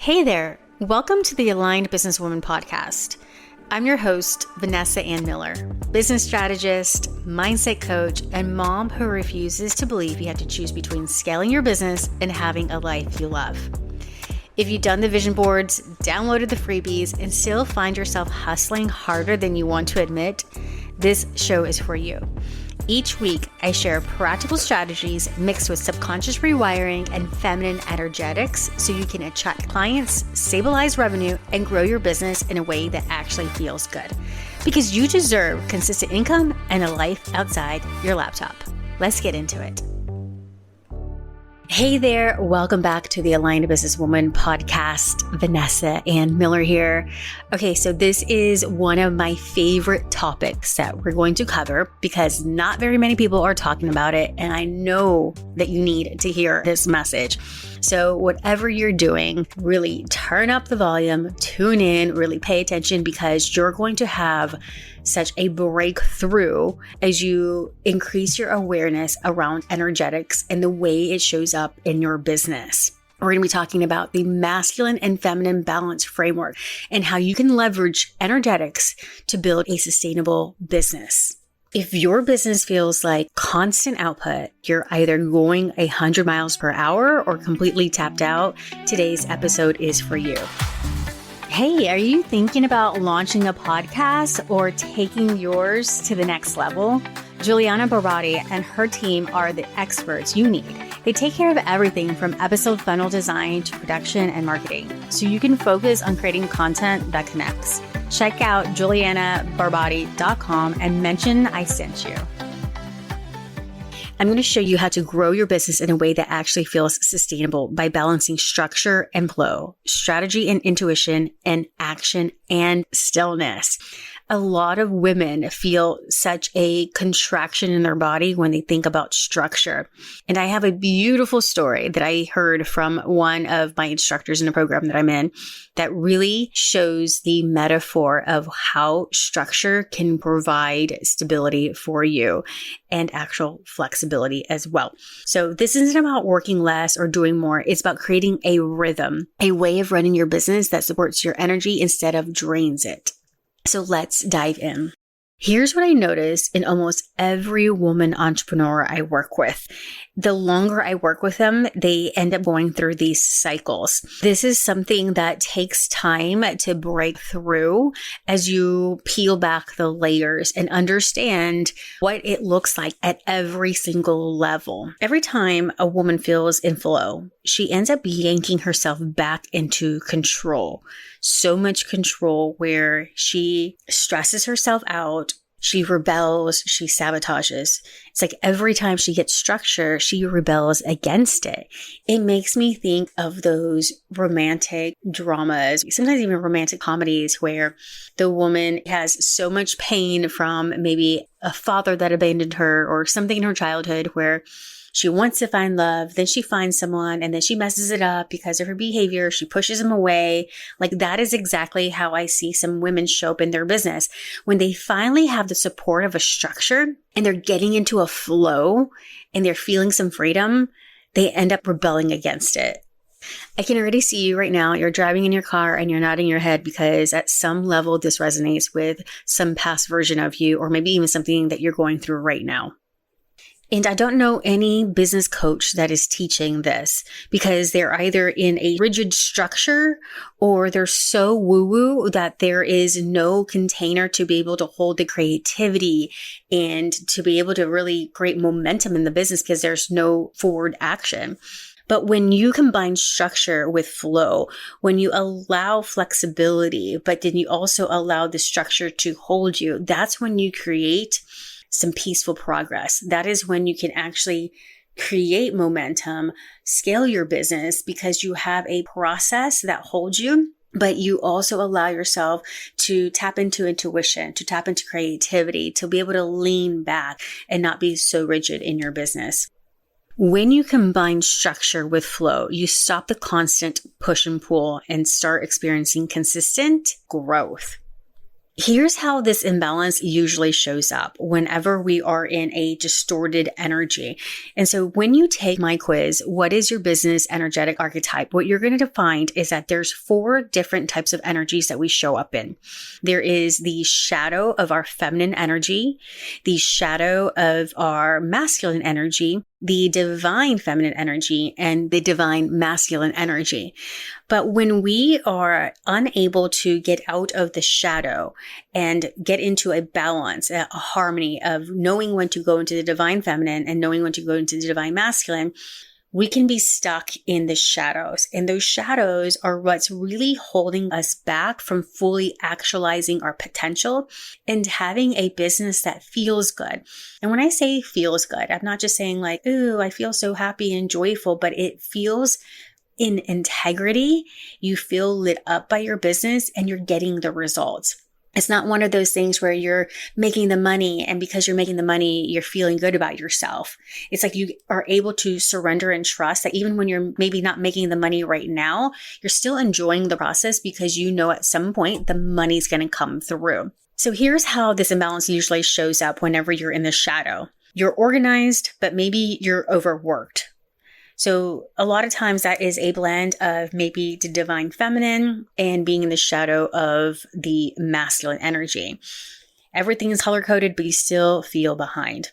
Hey there, welcome to the Aligned Businesswoman podcast. I'm your host, Vanessa Miller, business strategist, mindset coach, and mom who refuses to believe you have to choose between scaling your business and having a life you love. If you've done the vision boards, downloaded the freebies, and still find yourself hustling harder than you want to admit, this show is for you. Each week, I share practical strategies mixed with subconscious rewiring and feminine energetics so you can attract clients, stabilize revenue, and grow your business in a way that actually feels good. Because you deserve consistent income and a life outside your laptop. Let's get into it. Hey there, welcome back to the Aligned Businesswoman podcast. Vanessa Miller here. Okay, so this is one of my favorite topics that we're going to cover because not very many people are talking about it, and I know that you need to hear this message. So whatever you're doing, really turn up the volume, tune in, really pay attention because you're going to have such a breakthrough as you increase your awareness around energetics and the way it shows up in your business. We're going to be talking about the masculine and feminine balance framework and how you can leverage energetics to build a sustainable business. If your business feels like constant output, you're either going 100 miles per hour or completely tapped out, today's episode is for you. Hey, are you thinking about launching a podcast or taking yours to the next level? Juliana Barbati and her team are the experts you need. They take care of everything from episode funnel design to production and marketing, so you can focus on creating content that connects. Check out julianabarbati.com and mention I sent you. I'm going to show you how to grow your business in a way that actually feels sustainable by balancing structure and flow, strategy and intuition, and action and stillness. A lot of women feel such a contraction in their body when they think about structure. And I have a beautiful story that I heard from one of my instructors in the program that I'm in that really shows the metaphor of how structure can provide stability for you and actual flexibility as well. So this isn't about working less or doing more. It's about creating a rhythm, a way of running your business that supports your energy instead of drains it. So let's dive in. Here's what I notice in almost every woman entrepreneur I work with. The longer I work with them, they end up going through these cycles. This is something that takes time to break through as you peel back the layers and understand what it looks like at every single level. Every time a woman feels in flow, she ends up yanking herself back into control. So much control where she stresses herself out, she rebels, she sabotages. It's like every time she gets structure, she rebels against it. It makes me think of those romantic dramas, sometimes even romantic comedies where the woman has so much pain from maybe a father that abandoned her or something in her childhood where she wants to find love, then she finds someone, and then she messes it up because of her behavior. She pushes him away. Like that is exactly how I see some women show up in their business. When they finally have the support of a structure and they're getting into a flow and they're feeling some freedom, they end up rebelling against it. I can already see you right now. You're driving in your car and you're nodding your head because at some level this resonates with some past version of you or maybe even something that you're going through right now. And I don't know any business coach that is teaching this because they're either in a rigid structure or they're so woo-woo that there is no container to be able to hold the creativity and to be able to really create momentum in the business because there's no forward action. But when you combine structure with flow, when you allow flexibility, but then you also allow the structure to hold you, that's when you create some peaceful progress. That is when you can actually create momentum, scale your business because you have a process that holds you, but you also allow yourself to tap into intuition, to tap into creativity, to be able to lean back and not be so rigid in your business. When you combine structure with flow, you stop the constant push and pull and start experiencing consistent growth. Here's how this imbalance usually shows up whenever we are in a distorted energy. And so when you take my quiz, what is your business energetic archetype? What you're going to find is that there's 4 different types of energies that we show up in. There is the shadow of our feminine energy, the shadow of our masculine energy, the divine feminine energy, and the divine masculine energy. But when we are unable to get out of the shadow and get into a balance, a harmony of knowing when to go into the divine feminine and knowing when to go into the divine masculine, we can be stuck in the shadows. And those shadows are what's really holding us back from fully actualizing our potential and having a business that feels good. And when I say feels good, I'm not just saying like, ooh, I feel so happy and joyful, but it feels in integrity. You feel lit up by your business and you're getting the results. It's not one of those things where you're making the money and because you're making the money, you're feeling good about yourself. It's like you are able to surrender and trust that even when you're maybe not making the money right now, you're still enjoying the process because you know at some point the money's going to come through. So here's how this imbalance usually shows up whenever you're in the shadow. You're organized, but maybe you're overworked. So a lot of times that is a blend of maybe the divine feminine and being in the shadow of the masculine energy. Everything is color coded, but you still feel behind.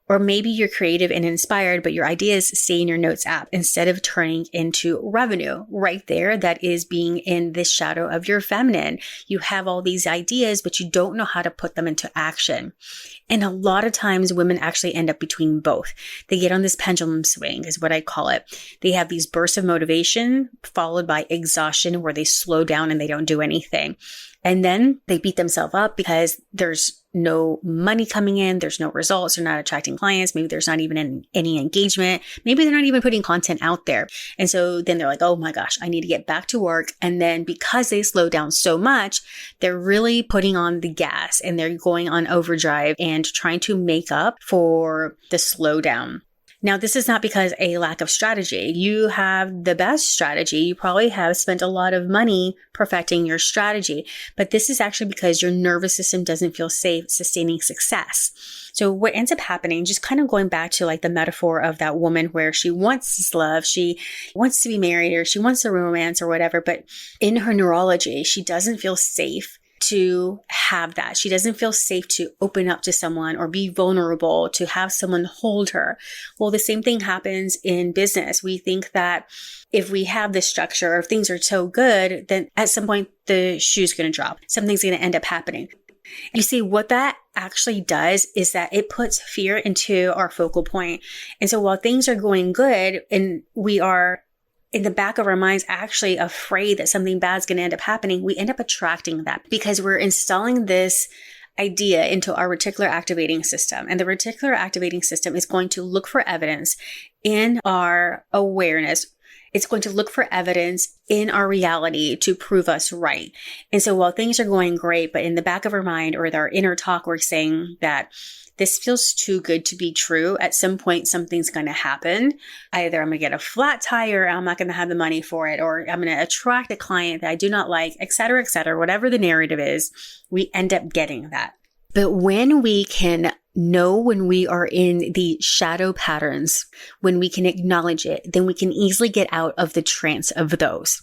Or maybe you're creative and inspired, but your ideas stay in your notes app instead of turning into revenue. Right there, that is being in the shadow of your feminine. You have all these ideas, but you don't know how to put them into action. And a lot of times women actually end up between both. They get on this pendulum swing is what I call it. They have these bursts of motivation followed by exhaustion where they slow down and they don't do anything. And then they beat themselves up because there's no money coming in. There's no results. They're not attracting clients. Maybe there's not even any engagement. Maybe they're not even putting content out there. And so then they're like, oh my gosh, I need to get back to work. And then because they slow down so much, they're really putting on the gas and they're going on overdrive and trying to make up for the slowdown. Now, this is not because a lack of strategy. You have the best strategy. You probably have spent a lot of money perfecting your strategy, but this is actually because your nervous system doesn't feel safe sustaining success. So what ends up happening, just kind of going back to like the metaphor of that woman where she wants this love, she wants to be married or she wants a romance or whatever, but in her neurology, she doesn't feel safe to have that. She doesn't feel safe to open up to someone or be vulnerable, to have someone hold her. Well, the same thing happens in business. We think that if we have this structure, if things are so good, then at some point the shoe's going to drop. Something's going to end up happening. You see, what that actually does is that it puts fear into our focal point. And so while things are going good and we are in the back of our minds actually afraid that something bad is going to end up happening, we end up attracting that because we're installing this idea into our reticular activating system. And the reticular activating system is going to look for evidence in our awareness. It's going to look for evidence in our reality to prove us right. And so while things are going great, but in the back of our mind or our inner talk, we're saying that this feels too good to be true. At some point, something's going to happen. Either I'm going to get a flat tire, I'm not going to have the money for it, or I'm going to attract a client that I do not like, et cetera, whatever the narrative is, we end up getting that. But when we can know when we are in the shadow patterns, when we can acknowledge it, then we can easily get out of the trance of those.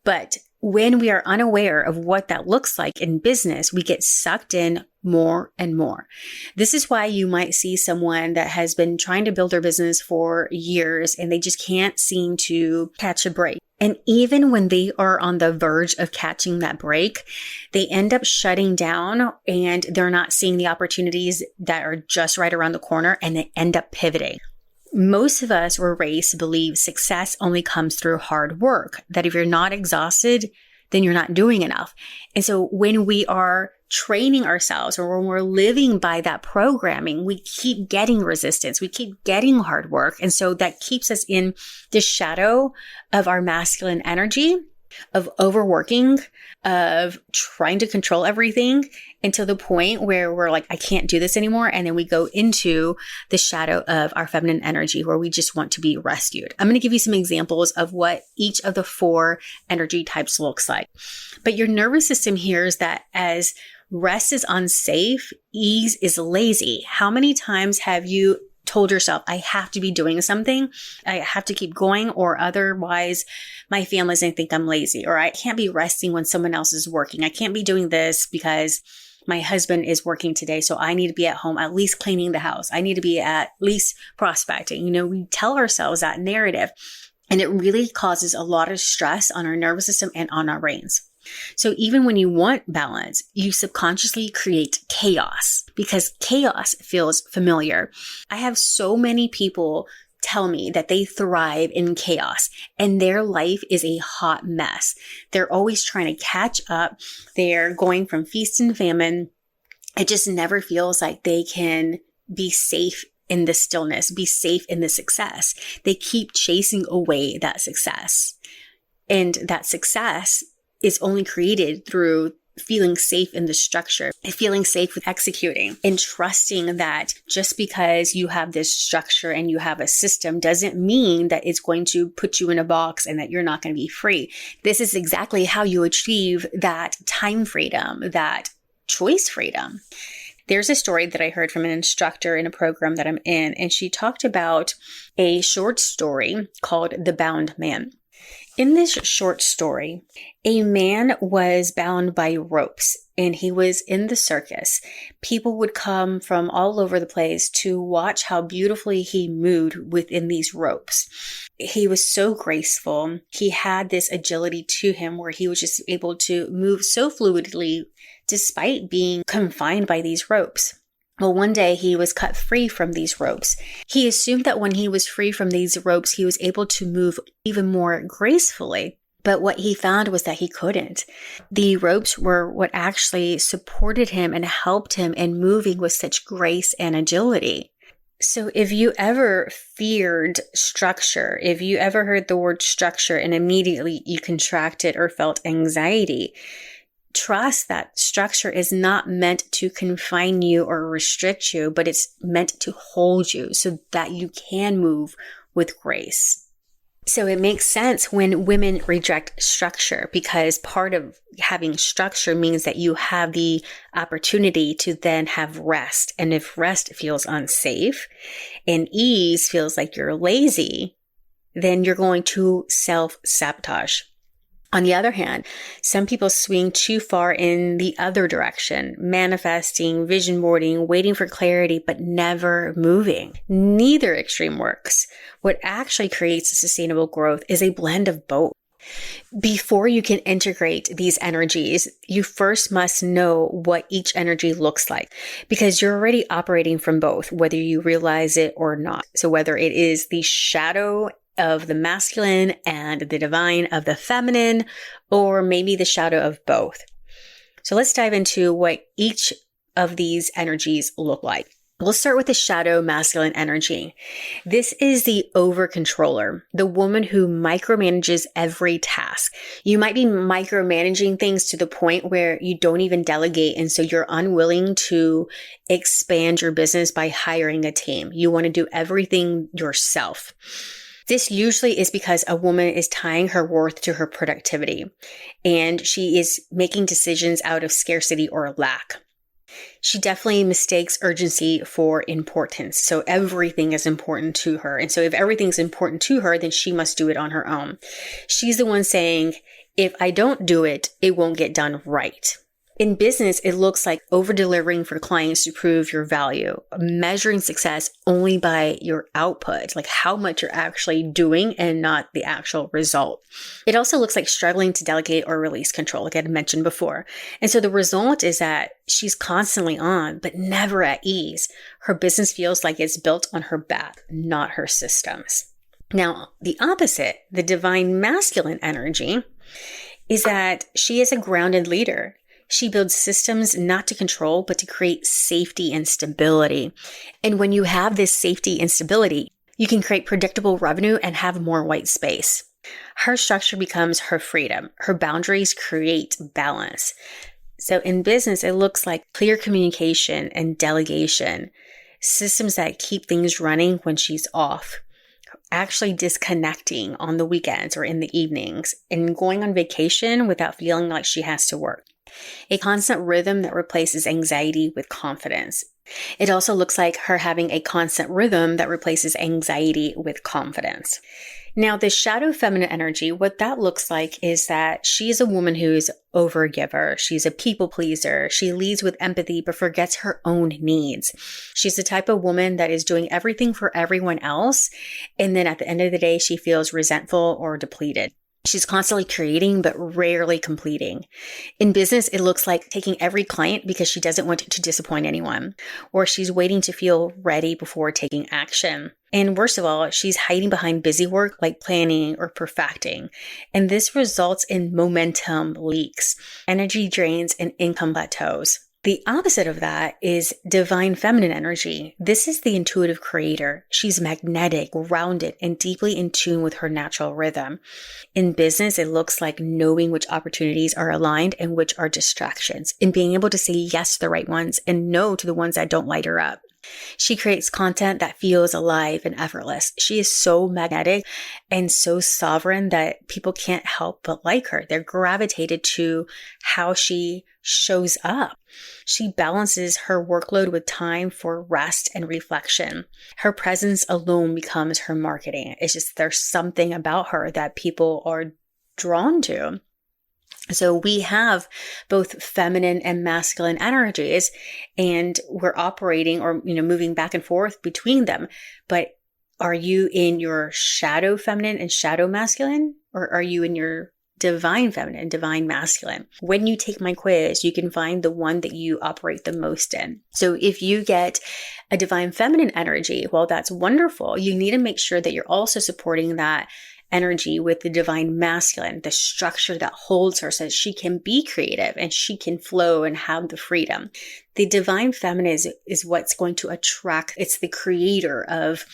But when we are unaware of what that looks like in business, we get sucked in more and more. This is why you might see someone that has been trying to build their business for years and they just can't seem to catch a break. And even when they are on the verge of catching that break, they end up shutting down and they're not seeing the opportunities that are just right around the corner and they end up pivoting. Most of us were raised to believe success only comes through hard work, that if you're not exhausted, then you're not doing enough. And so when we are training ourselves or when we're living by that programming, we keep getting resistance, we keep getting hard work. And so that keeps us in the shadow of our masculine energy, of overworking, of trying to control everything until the point where we're like, I can't do this anymore. And then we go into the shadow of our feminine energy where we just want to be rescued. I'm going to give you some examples of what each of the 4 energy types looks like. But your nervous system hears that as Rest is unsafe. Ease is lazy. How many times have you told yourself, I have to be doing something, I have to keep going, or otherwise my family's going to think I'm lazy, or I can't be resting when someone else is working. I can't be doing this because my husband is working today, so I need to be at home at least cleaning the house. I need to be at least prospecting. We tell ourselves that narrative, and it really causes a lot of stress on our nervous system and on our brains. So even when you want balance, you subconsciously create chaos because chaos feels familiar. I have so many people tell me that they thrive in chaos and their life is a hot mess. They're always trying to catch up. They're going from feast and famine. It just never feels like they can be safe in the stillness, be safe in the success. They keep chasing away that success. And that success is only created through feeling safe in the structure, feeling safe with executing, and trusting that just because you have this structure and you have a system doesn't mean that it's going to put you in a box and that you're not going to be free. This is exactly how you achieve that time freedom, that choice freedom. There's a story that I heard from an instructor in a program that I'm in, and she talked about a short story called The Bound Man. In this short story, a man was bound by ropes and he was in the circus. People would come from all over the place to watch how beautifully he moved within these ropes. He was so graceful. He had this agility to him where he was just able to move so fluidly despite being confined by these ropes. Well, one day he was cut free from these ropes. He assumed that when he was free from these ropes, he was able to move even more gracefully. But what he found was that he couldn't. The ropes were what actually supported him and helped him in moving with such grace and agility. So if you ever feared structure, if you ever heard the word structure and immediately you contracted or felt anxiety, trust that structure is not meant to confine you or restrict you, but it's meant to hold you so that you can move with grace. So it makes sense when women reject structure because part of having structure means that you have the opportunity to then have rest. And if rest feels unsafe and ease feels like you're lazy, then you're going to self-sabotage. On the other hand, some people swing too far in the other direction, manifesting, vision boarding, waiting for clarity, but never moving. Neither extreme works. What actually creates sustainable growth is a blend of both. Before you can integrate these energies, you first must know what each energy looks like because you're already operating from both, whether you realize it or not. So whether it is the shadow of the masculine and the divine of the feminine, or maybe the shadow of both. So let's dive into what each of these energies look like. We'll start with the shadow masculine energy. This is the over-controller, the woman who micromanages every task. You might be micromanaging things to the point where you don't even delegate, and so you're unwilling to expand your business by hiring a team. You want to do everything yourself. This usually is because a woman is tying her worth to her productivity, and she is making decisions out of scarcity or lack. She definitely mistakes urgency for importance. So everything is important to her. And so if everything's important to her, then she must do it on her own. She's the one saying, if I don't do it, it won't get done right. In business, it looks like over-delivering for clients to prove your value, measuring success only by your output, like how much you're actually doing and not the actual result. It also looks like struggling to delegate or release control, like I had mentioned before. And so the result is that she's constantly on, but never at ease. Her business feels like it's built on her back, not her systems. Now, the opposite, the divine masculine energy, is that she is a grounded leader. She builds systems not to control, but to create safety and stability. And when you have this safety and stability, you can create predictable revenue and have more white space. Her structure becomes her freedom. Her boundaries create balance. So in business, it looks like clear communication and delegation, systems that keep things running when she's off, actually disconnecting on the weekends or in the evenings, and going on vacation without feeling like she has to work. A constant rhythm that replaces anxiety with confidence. It also looks like her having a constant rhythm that replaces anxiety with confidence. Now, the shadow feminine energy, what that looks like is that she's a woman who's overgiver. She's a people pleaser. She leads with empathy, but forgets her own needs. She's the type of woman that is doing everything for everyone else. And then at the end of the day, she feels resentful or depleted. She's constantly creating, but rarely completing. In business, it looks like taking every client because she doesn't want to disappoint anyone, or she's waiting to feel ready before taking action. And worst of all, she's hiding behind busy work like planning or perfecting. And this results in momentum leaks, energy drains, and income plateaus. The opposite of that is divine feminine energy. This is the intuitive creator. She's magnetic, grounded, and deeply in tune with her natural rhythm. In business, it looks like knowing which opportunities are aligned and which are distractions, and being able to say yes to the right ones and no to the ones that don't light her up. She creates content that feels alive and effortless. She is so magnetic and so sovereign that people can't help but like her. They're gravitated to how she shows up. She balances her workload with time for rest and reflection. Her presence alone becomes her marketing. It's just there's something about her that people are drawn to. So we have both feminine and masculine energies, and we're operating or, moving back and forth between them. But are you in your shadow feminine and shadow masculine, or are you in your divine feminine and divine masculine? When you take my quiz, you can find the one that you operate the most in. So if you get a divine feminine energy, well, that's wonderful. You need to make sure that you're also supporting that energy with the divine masculine, the structure that holds her so that she can be creative and she can flow and have the freedom. The divine feminine is what's going to attract. It's the creator of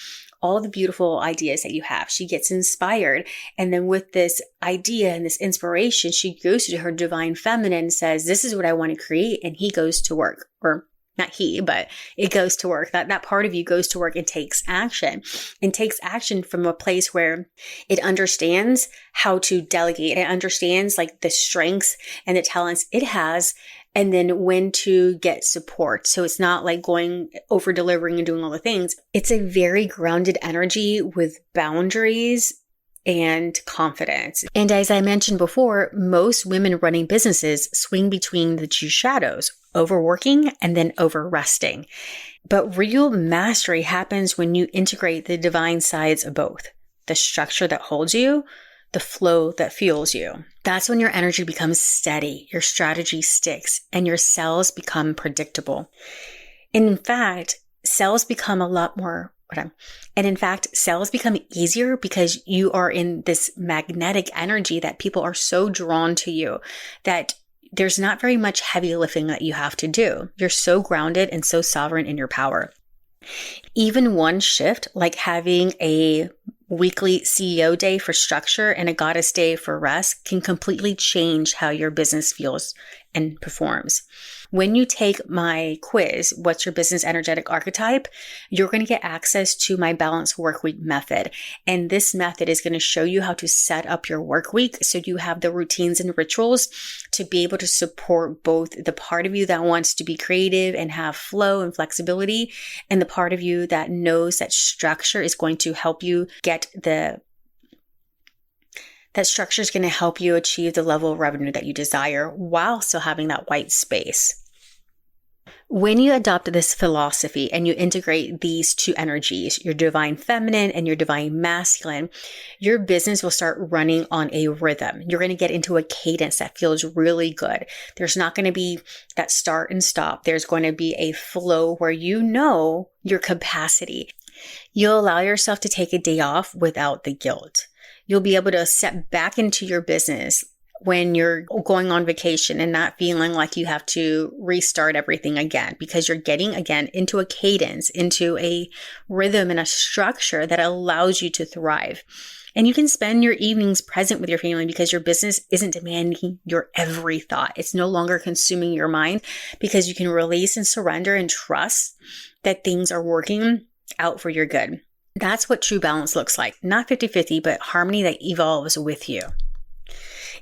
all the beautiful ideas that you have. She gets inspired. And then with this idea and this inspiration, she goes to her divine feminine and says, this is what I want to create. And he goes to work, or not he, but it goes to work. That part of you goes to work and takes action from a place where it understands how to delegate. It understands like the strengths and the talents it has, and then when to get support. So it's not like going over delivering and doing all the things. It's a very grounded energy with boundaries and confidence. And as I mentioned before, most women running businesses swing between the two shadows, overworking and then over-resting. But real mastery happens when you integrate the divine sides of both, the structure that holds you, the flow that fuels you. That's when your energy becomes steady, your strategy sticks, and your cells become predictable. And in fact, cells become cells become easier because you are in this magnetic energy that people are so drawn to you that there's not very much heavy lifting that you have to do. You're so grounded and so sovereign in your power. Even one shift, like having a weekly CEO day for structure and a goddess day for rest, can completely change how your business feels and performs. When you take my quiz, what's your business energetic archetype, you're going to get access to my balanced work week method. And this method is going to show you how to set up your work week so you have the routines and rituals to be able to support both the part of you that wants to be creative and have flow and flexibility, and the part of you that knows that structure is going to help you that structure is going to help you achieve the level of revenue that you desire while still having that white space. When you adopt this philosophy and you integrate these two energies, your divine feminine and your divine masculine, your business will start running on a rhythm. You're going to get into a cadence that feels really good. There's not going to be that start and stop. There's going to be a flow where you know your capacity. You'll allow yourself to take a day off without the guilt. You'll be able to step back into your business when you're going on vacation and not feeling like you have to restart everything again, because you're getting again into a cadence, into a rhythm and a structure that allows you to thrive. And you can spend your evenings present with your family because your business isn't demanding your every thought. It's no longer consuming your mind because you can release and surrender and trust that things are working out for your good. That's what true balance looks like. Not 50-50, but harmony that evolves with you.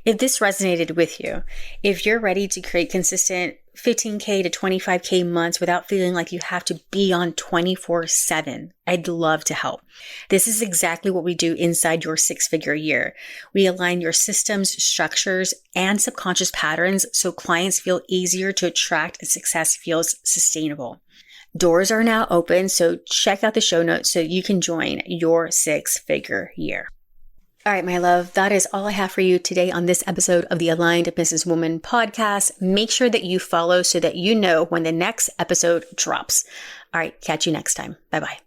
If this resonated with you, if you're ready to create consistent 15K to 25K months without feeling like you have to be on 24/7, I'd love to help. This is exactly what we do inside your 6-figure year. We align your systems, structures, and subconscious patterns so clients feel easier to attract and success feels sustainable. Doors are now open, so check out the show notes so you can join your 6-figure year. All right, my love, that is all I have for you today on this episode of the Aligned Businesswoman podcast. Make sure that you follow so that you know when the next episode drops. All right, catch you next time. Bye-bye.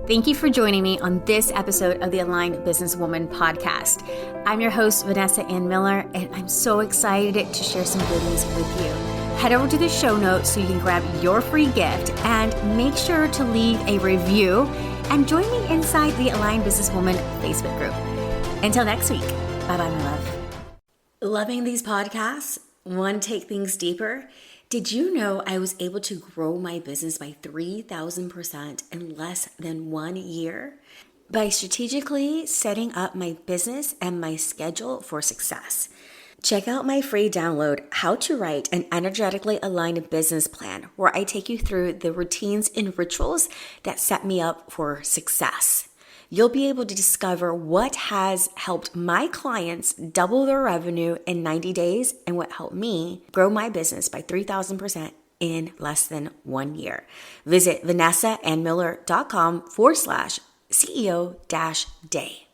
Thank you for joining me on this episode of the Aligned Businesswoman podcast. I'm your host, Vanessa Ann Miller, and I'm so excited to share some goodies with you. Head over to the show notes so you can grab your free gift and make sure to leave a review and join me inside the Aligned Businesswoman Facebook group. Until next week, bye-bye, my love. Loving these podcasts? Want to take things deeper? Did you know I was able to grow my business by 3,000% in less than 1 year? By strategically setting up my business and my schedule for success. Check out my free download, How to Write an Energetically Aligned Business Plan, where I take you through the routines and rituals that set me up for success. You'll be able to discover what has helped my clients double their revenue in 90 days and what helped me grow my business by 3,000% in less than 1 year. Visit vanessaandmiller.com/CEO-day.